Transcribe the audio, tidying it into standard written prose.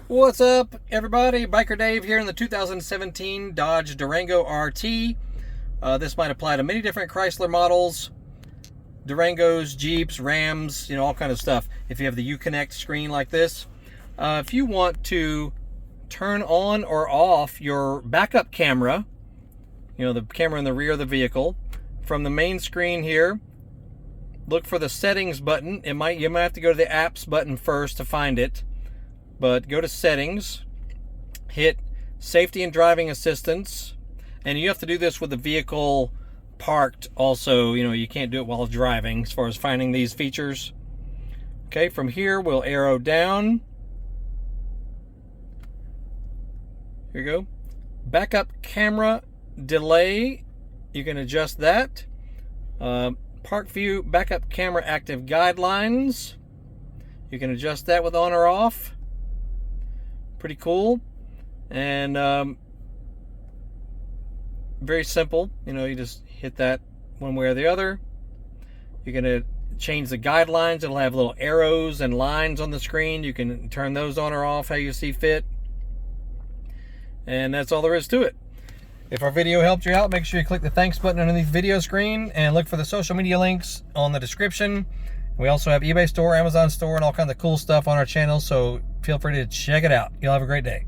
What's up, everybody? Biker Dave here in the 2017 Dodge Durango RT. This might apply to many different Chrysler models, Durangos, Jeeps, Rams, all kind of stuff. If you have the Uconnect screen like this, if you want to turn on or off your backup camera, the camera in the rear of the vehicle, from the main screen here, look for the settings button. You might have to go to the apps button first to find it. But go to settings, hit safety and driving assistance, and you have to do this with the vehicle parked also. You can't do it while driving as far as finding these features. Okay, from here we'll arrow down. Here you go. Backup camera delay, you can adjust that. Park view backup camera active guidelines, you can adjust that with on or off. Pretty cool. And very simple. You just hit that one way or the other. You're going to change the guidelines. It'll have little arrows and lines on the screen. You can turn those on or off how you see fit. And that's all there is to it. If our video helped you out, make sure you click the thanks button underneath the video screen and look for the social media links on the description. We also have eBay store, Amazon store, and all kinds of cool stuff on our channel, so feel free to check it out. You'll have a great day.